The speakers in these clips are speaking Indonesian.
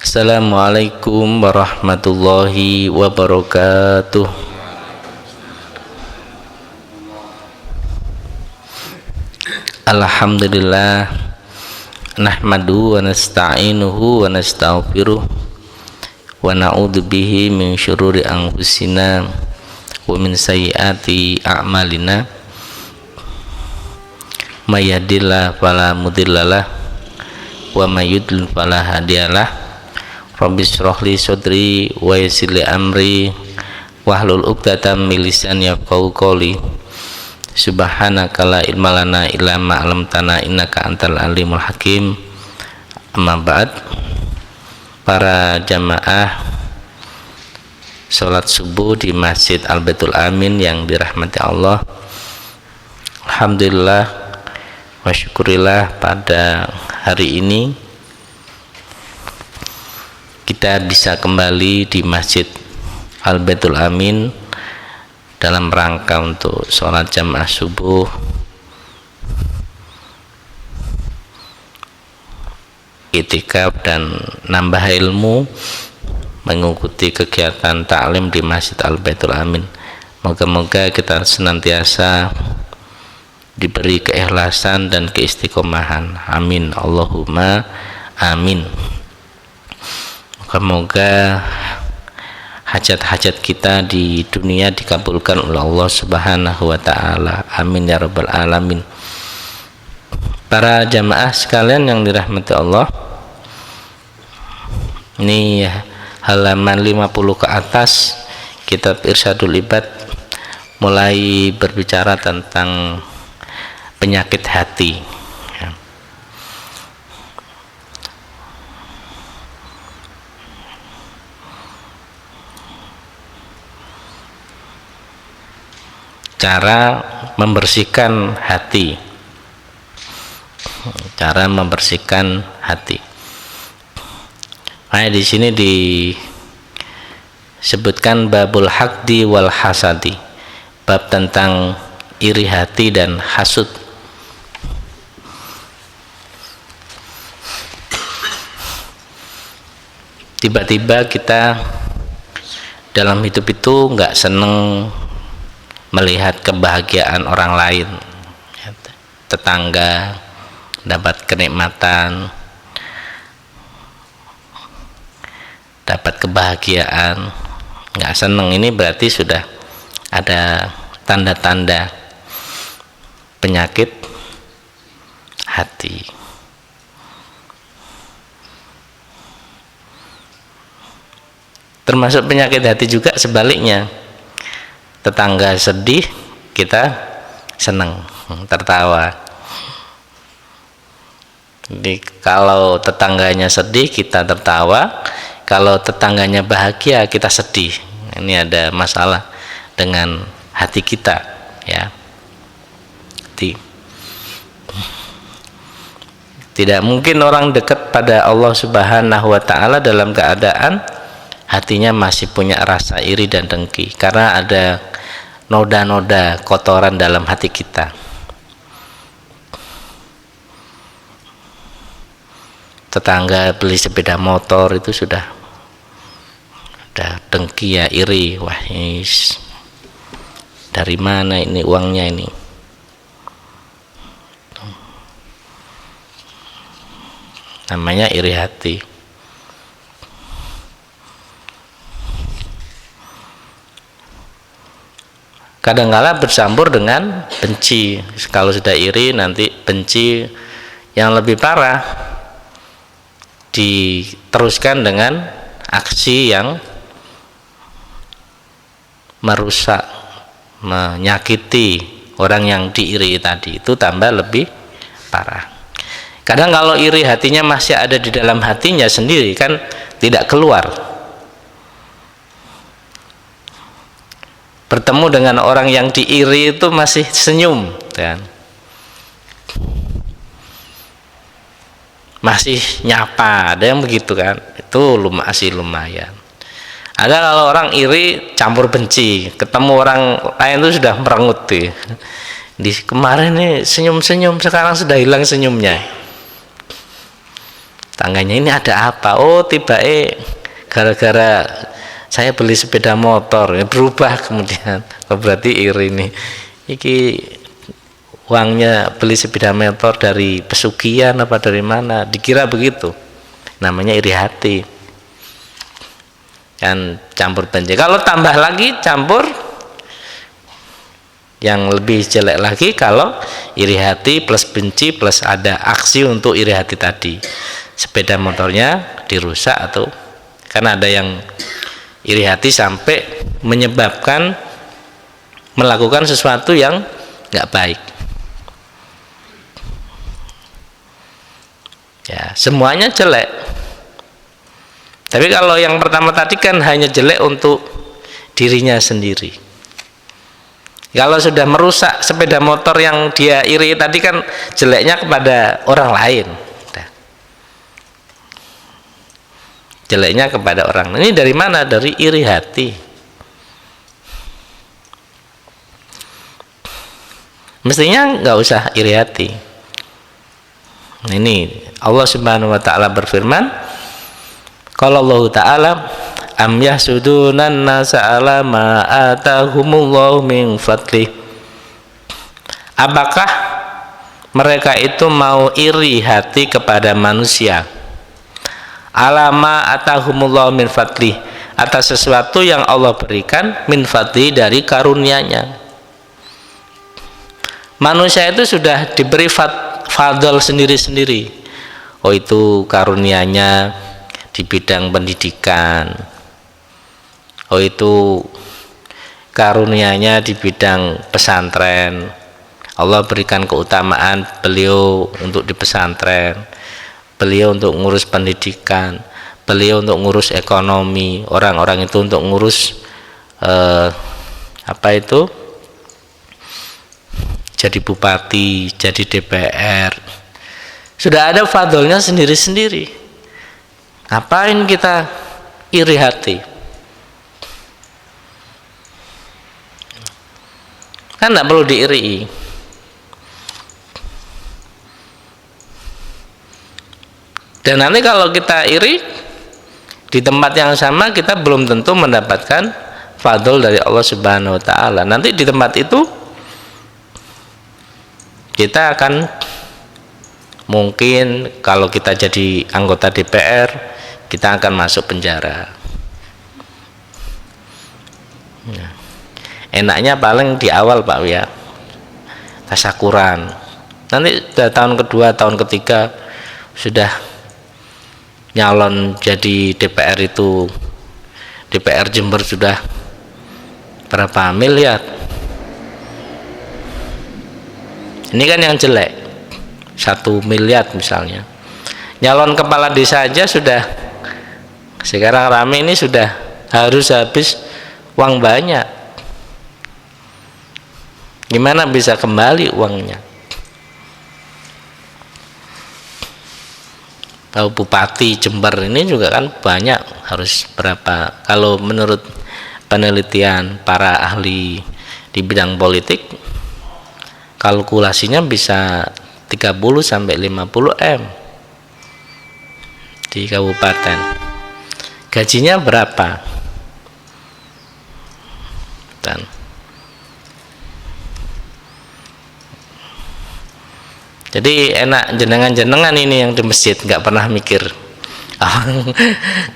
Assalamualaikum warahmatullahi wabarakatuh. Alhamdulillah, nahmadu wa nasta'inuhu wa nastaghfiruh wa na'udzu bihi min syururi anfusina wa min sayyiati a'malina. May yahdihillahu fala mudhillalah wa may yudlil fala hadiyalah. Rabbi shrah li sadri wa yassir li amri wahlul 'uqdatam min lisani yafqahu qawli. Subhanaka la ilma lana illa ma 'allamtana innaka antal alimul hakim. Amma ba'd. Para jamaah salat subuh di Masjid Al-Baitul Amin yang dirahmati Allah, alhamdulillah wa syukurillah, pada hari ini kita bisa kembali di Masjid Al-Baitul Amin dalam rangka untuk sholat jamaah subuh, itikaf dan nambah ilmu, mengikuti kegiatan taklim di Masjid Al-Baitul Amin. Moga-moga kita senantiasa diberi keikhlasan dan keistiqomahan. Amin Allahumma amin. Moga-moga hajat-hajat kita di dunia dikabulkan oleh Allah Subhanahu wa ta'ala. Amin ya rabbal alamin. Para jamaah sekalian yang dirahmati Allah, ini halaman 50 ke atas kitab Irsyadul Ibad mulai berbicara tentang penyakit hati. Cara membersihkan hati. Cara membersihkan hati. Nah, di sini disebutkan babul haqdi wal hasadi, bab tentang iri hati dan hasud. Tiba-tiba kita dalam hidup itu nggak seneng melihat kebahagiaan orang lain, tetangga dapat kenikmatan, dapat kebahagiaan, nggak seneng. Ini berarti sudah ada tanda-tanda penyakit hati. Termasuk penyakit hati juga sebaliknya, tetangga sedih kita senang, tertawa. Jadi kalau tetangganya sedih kita tertawa, kalau tetangganya bahagia kita sedih. Ini ada masalah dengan hati kita, ya. Tidak mungkin orang dekat pada Allah Subhanahu wa ta'ala dalam keadaan hatinya masih punya rasa iri dan dengki, karena ada noda-noda kotoran dalam hati kita. Tetangga beli sepeda motor itu sudah dengki, ya, iri. Wah, dari mana ini uangnya ini? Namanya iri hati. Kadang-kala bercampur dengan benci. Kalau sudah iri nanti benci yang lebih parah, diteruskan dengan aksi yang merusak, menyakiti orang yang diiri tadi, itu tambah lebih parah. Kadang kalau iri hatinya masih ada di dalam hatinya sendiri, kan tidak keluar. Bertemu dengan orang yang diiri itu masih senyum, kan? Masih nyapa, ada yang begitu, kan? Itu masih lumayan. Ada kalau orang iri campur benci, ketemu orang lain itu sudah merengut tuh. Di kemarin nih senyum-senyum, sekarang sudah hilang senyumnya. Tangganya ini ada apa? Oh, gara-gara saya beli sepeda motor, ya berubah kemudian. Oh, berarti iri nih. Iki uangnya beli sepeda motor dari pesugihan apa dari mana? Dikira begitu. Namanya iri hati. Kan campur benci. Kalau tambah lagi campur yang lebih jelek lagi, kalau iri hati plus benci plus ada aksi untuk iri hati tadi, sepeda motornya dirusak, atau karena ada yang iri hati sampai menyebabkan melakukan sesuatu yang nggak baik. Ya, semuanya jelek. Tapi kalau yang pertama tadi kan hanya jelek untuk dirinya sendiri. Kalau sudah merusak sepeda motor yang dia iri tadi kan jeleknya kepada orang lain. Jeleknya kepada orang. Ini dari mana? Dari iri hati. Mestinya nggak usah iri hati. Ini Allah Subhanahu wa taala berfirman, qala Allah taala, am yahsudunan nasa ala ma atahumullahu min fadlih. Apakah mereka itu mau iri hati kepada manusia? Alama atahumullahu min fadlih, atas sesuatu yang Allah berikan, min fadlih, dari karunia-Nya. Manusia itu sudah diberi fadl sendiri-sendiri. Oh, itu karunia-Nya di bidang pendidikan. Oh, itu karunia-Nya di bidang pesantren. Allah berikan keutamaan beliau untuk di pesantren, beliau untuk ngurus pendidikan, beliau untuk ngurus ekonomi, orang-orang itu untuk ngurus jadi bupati, jadi DPR. Sudah ada fadlnya sendiri-sendiri. Ngapain kita iri hati? Kan tidak perlu diiri. Dan nanti kalau kita iri di tempat yang sama, kita belum tentu mendapatkan fadl dari Allah Subhanahu wa taala. Nanti di tempat itu kita akan, mungkin kalau kita jadi anggota DPR, kita akan masuk penjara. Enaknya paling di awal, Pak, ya, tasyakuran. Nanti tahun kedua, tahun ketiga sudah nyalon jadi DPR itu, DPR Jember sudah berapa miliar. Ini kan yang jelek, 1 miliar misalnya. Nyalon kepala desa aja sudah, sekarang rame ini, sudah harus habis uang banyak. Gimana bisa kembali uangnya? Tahu Bupati Jember ini juga kan banyak, harus berapa? Kalau menurut penelitian para ahli di bidang politik, kalkulasinya bisa 30 sampai 50 M di kabupaten. Gajinya berapa? Dan jadi enak jenengan-jenengan ini yang di masjid nggak pernah mikir,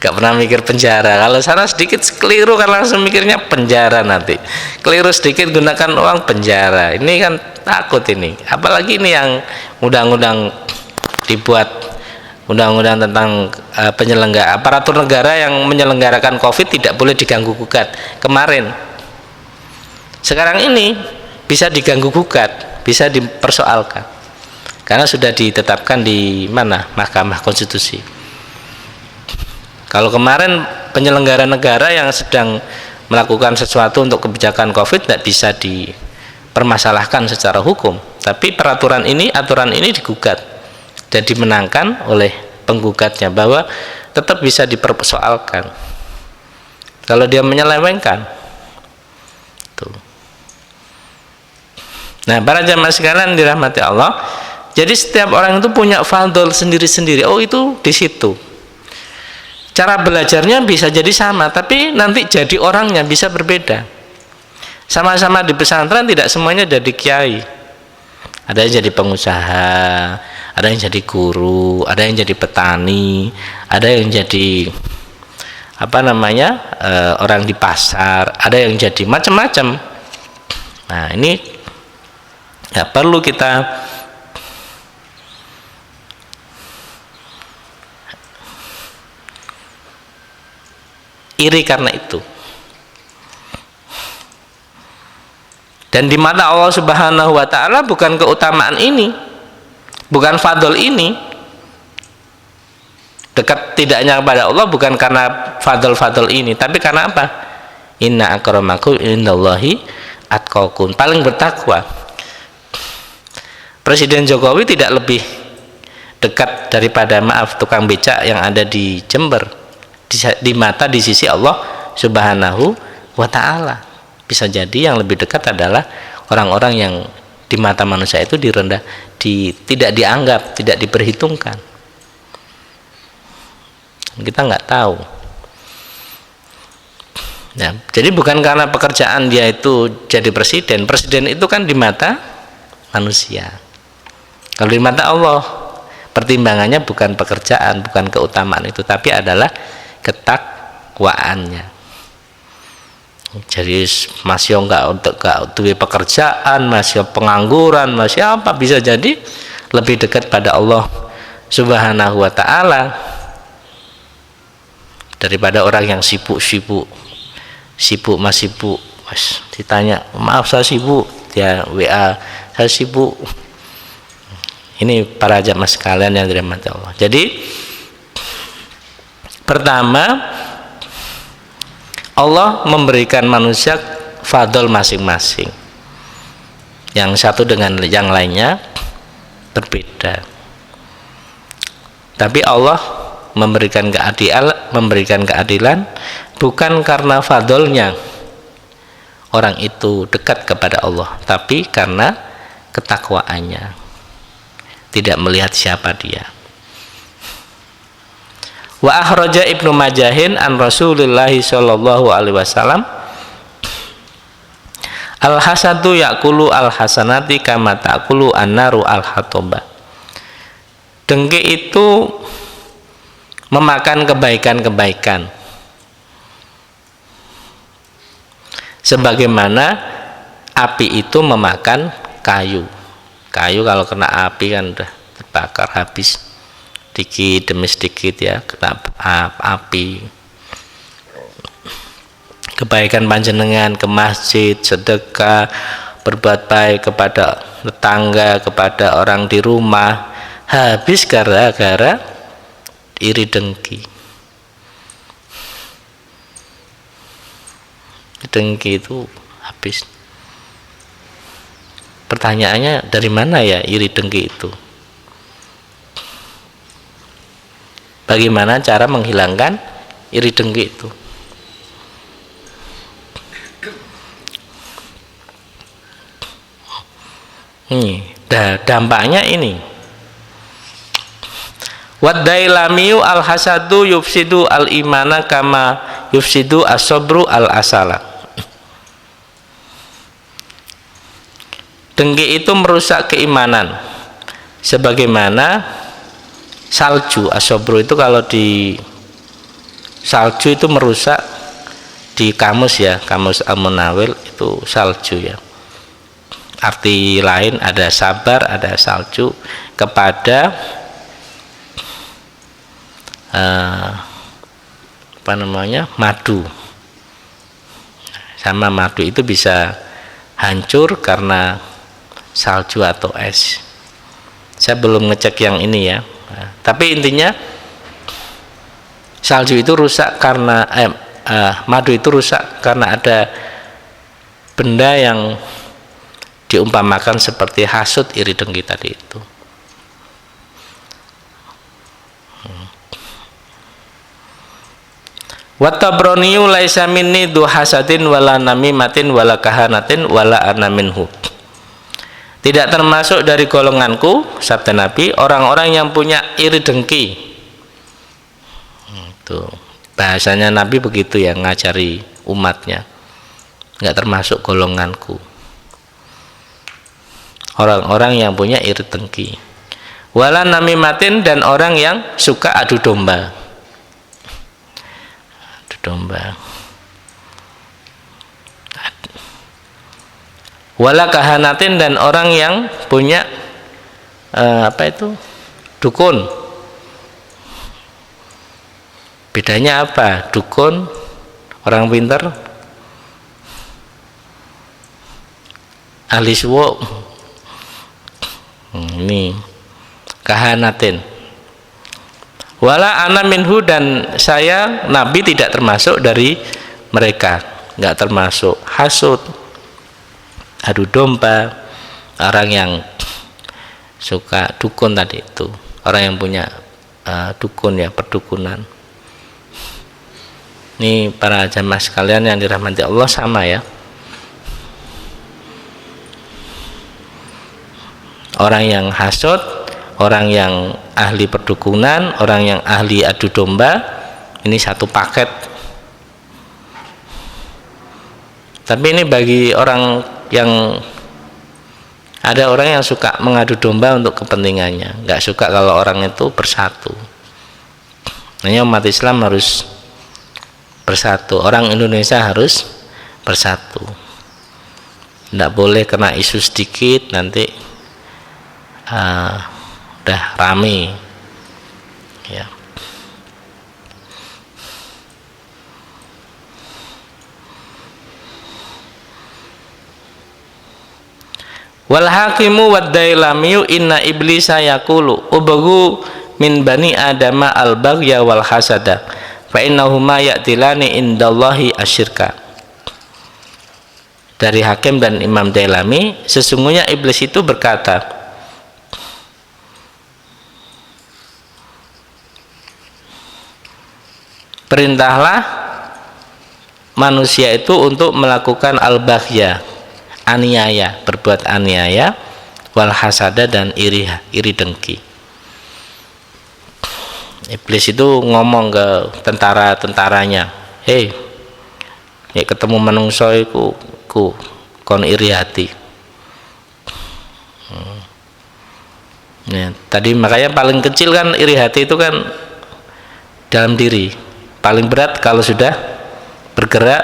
nggak pernah mikir penjara. Kalau sana sedikit keliru kan langsung mikirnya penjara, nanti keliru sedikit gunakan uang penjara. Ini kan takut ini. Apalagi ini yang undang-undang dibuat, undang-undang tentang penyelenggara aparatur negara yang menyelenggarakan COVID tidak boleh diganggu gugat. Kemarin, sekarang ini bisa diganggu gugat, bisa dipersoalkan. Karena sudah ditetapkan di mana? Mahkamah Konstitusi. Kalau kemarin penyelenggara negara yang sedang melakukan sesuatu untuk kebijakan COVID tidak bisa dipermasalahkan secara hukum, tapi peraturan ini, aturan ini digugat dan dimenangkan oleh penggugatnya, bahwa tetap bisa dipersoalkan kalau dia menyelewengkan. Tuh. Nah, para jamaah sekalian dirahmati Allah, Jadi setiap orang itu punya fadl sendiri-sendiri. Oh, itu di situ. Cara belajarnya bisa jadi sama, tapi nanti jadi orangnya bisa berbeda. Sama-sama di pesantren tidak semuanya jadi kiai. Ada yang jadi pengusaha, ada yang jadi guru, ada yang jadi petani, ada yang jadi orang di pasar, ada yang jadi macam-macam. Nah, ini ya perlu kita iri karena itu. Dan di mata Allah Subhanahu wa taala bukan keutamaan ini, bukan fadl ini. Dekat tidaknya kepada Allah bukan karena fadl-fadl ini, tapi karena apa? Inna akramakum indallahi atqakum, paling bertakwa. Presiden Jokowi tidak lebih dekat daripada tukang becak yang ada di Jember di mata di sisi Allah Subhanahu wa taala. Bisa jadi yang lebih dekat adalah orang-orang yang di mata manusia itu tidak dianggap, tidak diperhitungkan. Kita nggak tahu. Ya, jadi bukan karena pekerjaan dia itu jadi presiden. Presiden itu kan di mata manusia. Kalau di mata Allah, pertimbangannya bukan pekerjaan, bukan keutamaan itu, tapi adalah ketakwaannya. Jadi masih nggak duwe pekerjaan, masih pengangguran, masih apa, bisa jadi lebih dekat pada Allah Subhanahu wa taala daripada orang yang sibuk mas ditanya, maaf saya sibuk, dia WA, saya sibuk. Ini para jamaah sekalian yang dirahmati Allah. Jadi pertama, Allah memberikan manusia fadl masing-masing, yang satu dengan yang lainnya berbeda. Tapi Allah memberikan keadilan bukan karena fadlnya orang itu dekat kepada Allah, tapi karena ketakwaannya, tidak melihat siapa dia. Wa akhraja Ibnu Majahin an Rasulillah sallallahu alaihi wasallam al hasadu yakulu al hasanati kama ta'kulu an-naru al hatoba. Dengki itu memakan kebaikan-kebaikan sebagaimana api itu memakan kayu. Kayu kalau kena api kan udah terbakar habis. Sedikit demi sedikit ya kena api. Kebaikan panjenengan ke masjid, sedekah, berbuat baik kepada tetangga, kepada orang di rumah, habis gara-gara iri dengki. Dengki itu habis. Pertanyaannya, dari mana ya iri dengki itu? Bagaimana cara menghilangkan iri dengki itu? Dampaknya ini. Wad-dailamiyu al-hasadu yufsidu al-imana kama yufsidu as-sabru al-asala. Dengki itu merusak keimanan sebagaimana salju. As-sabru itu kalau di salju itu merusak, di kamus ya, kamus Al-Munawwir itu salju ya. Arti lain ada sabar, ada salju kepada madu. Sama madu itu bisa hancur karena salju atau es. Saya belum ngecek yang ini ya. Tapi intinya salju itu rusak karena madu itu rusak karena ada benda yang diumpamakan seperti hasud, iri dengki tadi itu. Wa Tabraniyu laisa minni du hasadin wala namimatin wala kahanatin wala ana minhu. Tidak termasuk dari golonganku, sabda Nabi, orang-orang yang punya iri dengki. Itu bahasanya Nabi begitu ya, ngajari umatnya. Enggak termasuk golonganku. Orang-orang yang punya iri dengki. Wala namimatin, dan orang yang suka adu domba. Adu domba. Wala kahanatin, dan orang yang punya dukun. Bedanya apa? Dukun, orang pintar, ahli suwo. Ini kahanatin. Wala ana minhu, dan saya Nabi tidak termasuk dari mereka, nggak termasuk hasud, adu domba, orang yang suka dukun tadi itu, orang yang punya dukun ya, perdukunan. Ini para jamaah sekalian yang dirahmati Allah, sama ya. Orang yang hasud, orang yang ahli perdukunan, orang yang ahli adu domba, ini satu paket. Tapi ini bagi orang yang ada orang yang suka mengadu domba untuk kepentingannya, nggak suka kalau orang itu bersatu. Hanya umat Islam harus bersatu, orang Indonesia harus bersatu. Nggak boleh kena isu sedikit nanti udah rame ya. Wal hakimu wad dailamiyu inna iblisa yaqulu ubaghu min bani adama al baghya wal hasada fa innahuma ya'tilani indallahi asyirka. Dari Hakim dan Imam Dailami, sesungguhnya iblis itu berkata, perintahlah manusia itu untuk melakukan al-baghya, aniaya, berbuat aniaya, wal hasada, dan iri dengki. Iblis itu ngomong ke tentara-tentaranya, hei, ya ketemu manungsa iku kon iri hati. Ya, tadi makanya paling kecil kan iri hati itu kan dalam diri, paling berat kalau sudah bergerak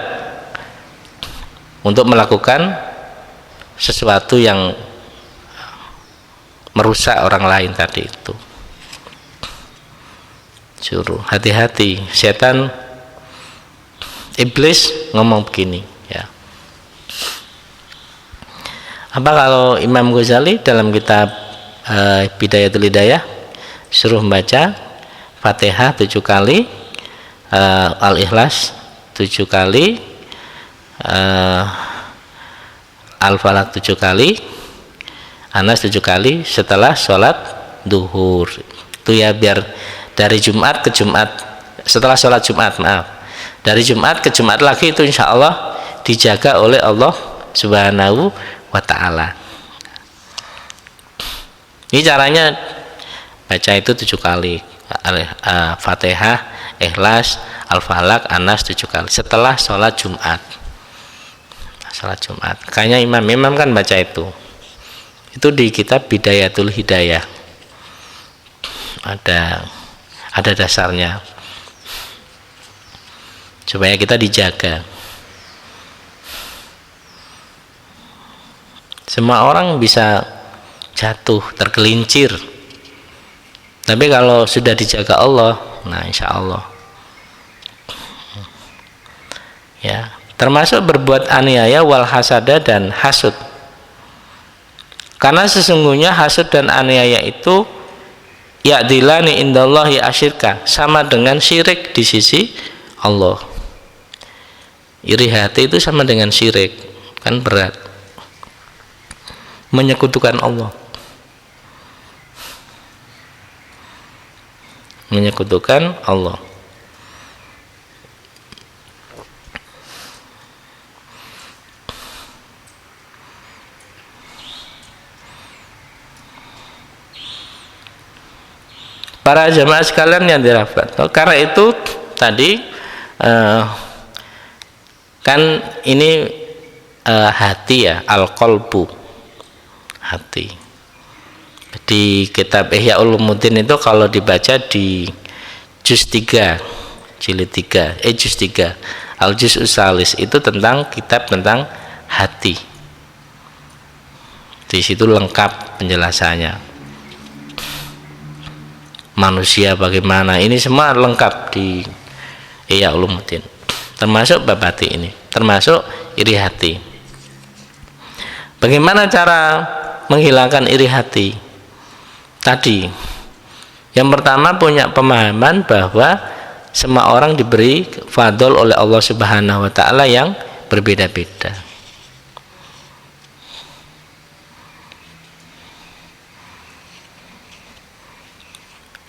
untuk melakukan sesuatu yang merusak orang lain tadi itu. Suruh hati-hati, setan iblis ngomong begini ya. Apa kalau Imam Ghazali dalam kitab Bidayatul Hidayah suruh membaca Fatihah 7 kali, Al-Ikhlas 7 kali, Al-Falaq 7 kali, Anas 7 kali setelah sholat duhur. Itu ya, biar dari Jumat ke Jumat, setelah sholat Jumat, maaf, dari Jumat ke Jumat lagi itu insya Allah dijaga oleh Allah Subhanahu wa ta'ala. Ini caranya baca itu 7 kali, Fatihah, Ikhlas, Al-Falaq, Anas 7 kali setelah sholat Jumat. Sholat Jumat, kayaknya imam kan baca itu di kitab Bidayatul Hidayah, ada dasarnya supaya kita dijaga. Semua orang bisa jatuh, tergelincir, tapi kalau sudah dijaga Allah, nah insya Allah ya. Termasuk berbuat aniaya, wal hasada, dan hasud, karena sesungguhnya hasud dan aniaya itu ya'dilani indallahi asyirka, sama dengan syirik di sisi Allah. Iri hati itu sama dengan syirik, kan berat, menyekutukan Allah, menyekutukan Allah. Para jamaah sekalian yang dirahmati, karena itu tadi kan ini hati ya, al-qalbu, hati. Di kitab Ihya Ulumuddin itu kalau dibaca di juz 3 jilid 3 juz 3 al-juz usalis itu tentang kitab tentang hati. Di situ lengkap penjelasannya. Manusia bagaimana, ini semua lengkap di Ihya Ulumuddin, termasuk bab hati ini, termasuk iri hati. Bagaimana cara menghilangkan iri hati? Tadi yang pertama punya pemahaman bahwa semua orang diberi fadl oleh Allah Subhanahu wa taala yang berbeda-beda.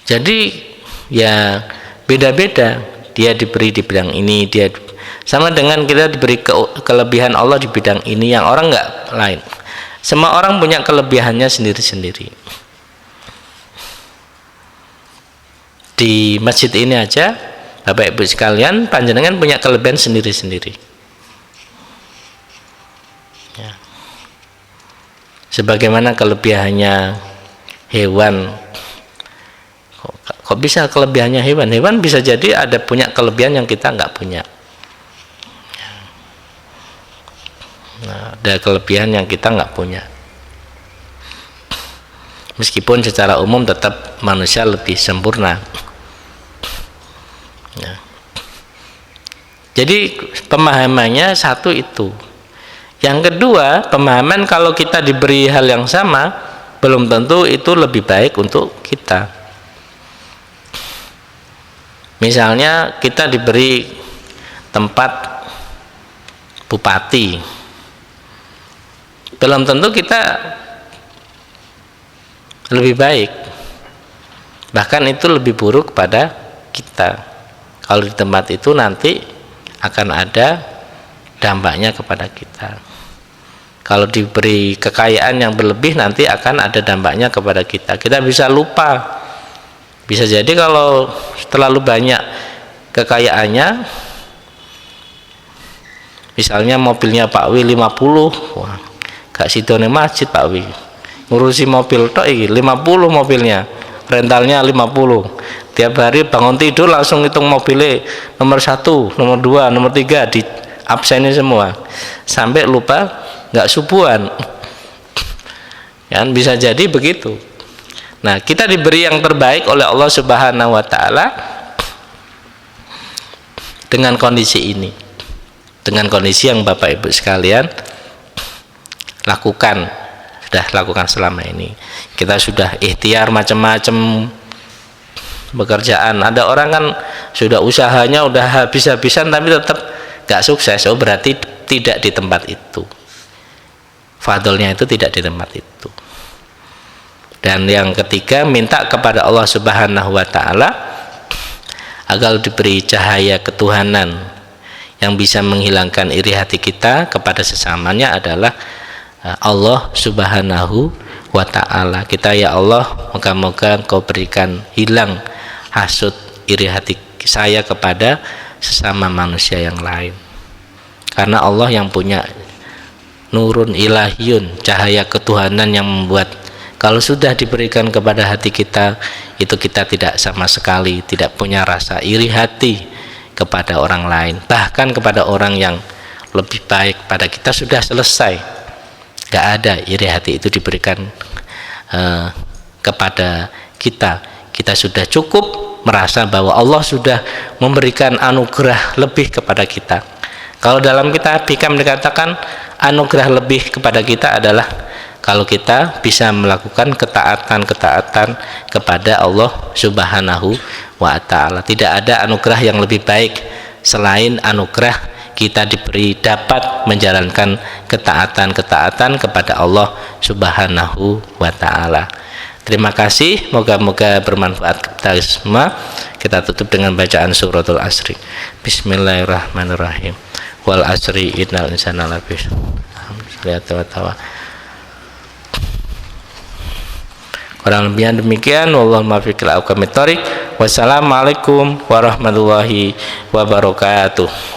Jadi ya beda-beda, dia diberi di bidang ini, dia sama dengan kita diberi kelebihan Allah di bidang ini yang orang nggak lain. Semua orang punya kelebihannya sendiri-sendiri. Di masjid ini aja Bapak Ibu sekalian, panjenengan punya kelebihan sendiri-sendiri ya. Sebagaimana kelebihannya hewan, kok bisa kelebihannya hewan? Hewan bisa jadi ada punya kelebihan yang kita nggak punya. Nah, ada kelebihan yang kita nggak punya. Meskipun secara umum tetap manusia lebih sempurna. Ya. Jadi pemahamannya satu itu. Yang kedua, pemahaman kalau kita diberi hal yang sama, belum tentu itu lebih baik untuk kita. Misalnya kita diberi tempat bupati, belum tentu kita lebih baik, bahkan itu lebih buruk pada kita. Kalau di tempat itu nanti akan ada dampaknya kepada kita. Kalau diberi kekayaan yang berlebih nanti akan ada dampaknya kepada kita. Kita bisa lupa. Bisa jadi kalau terlalu banyak kekayaannya, misalnya mobilnya Pak Wi 50, wah, gak sidone masjid Pak Wi, ngurusi mobil tok iki 50 mobilnya, rentalnya 50, tiap hari bangun tidur langsung hitung mobilnya nomor 1, nomor 2, nomor 3 di absennya semua, sampai lupa gak subuhan kan, bisa jadi begitu. Nah, kita diberi yang terbaik oleh Allah Subhanahu wa taala dengan kondisi ini, dengan kondisi yang Bapak Ibu sekalian sudah lakukan selama ini. Kita sudah ikhtiar macam-macam pekerjaan. Ada orang kan sudah usahanya udah habis-habisan tapi tetap gak sukses. Oh, berarti tidak di tempat itu, fadlnya itu tidak di tempat itu. Dan yang ketiga, minta kepada Allah Subhanahu wa taala agar diberi cahaya ketuhanan yang bisa menghilangkan iri hati kita kepada sesamanya adalah Allah Subhanahu wa ta'ala. Kita, ya Allah, moga-moga Engkau berikan hilang hasud iri hati saya kepada sesama manusia yang lain, karena Allah yang punya nurun ilahiyun, cahaya ketuhanan yang membuat kalau sudah diberikan kepada hati kita, itu kita tidak sama sekali tidak punya rasa iri hati kepada orang lain, bahkan kepada orang yang lebih baik pada kita sudah selesai. Gak ada iri hati itu diberikan kepada kita. Kita sudah cukup merasa bahwa Allah sudah memberikan anugerah lebih kepada kita. Kalau dalam kitab Hikam dikatakan anugerah lebih kepada kita adalah kalau kita bisa melakukan ketaatan-ketaatan kepada Allah Subhanahu wa ta'ala. Tidak ada anugerah yang lebih baik selain anugerah kita diberi dapat menjalankan ketaatan-ketaatan kepada Allah Subhanahu wa ta'ala. Terima kasih, moga-moga bermanfaat kita semua. Kita tutup dengan bacaan suratul Asri. Bismillahirrahmanirrahim. Wal asri innal insana lafi khusr. Kurang lebihnya demikian, wallahu muwaffiq ila aqwamit thoriq. Wassalamualaikum warahmatullahi wabarakatuh.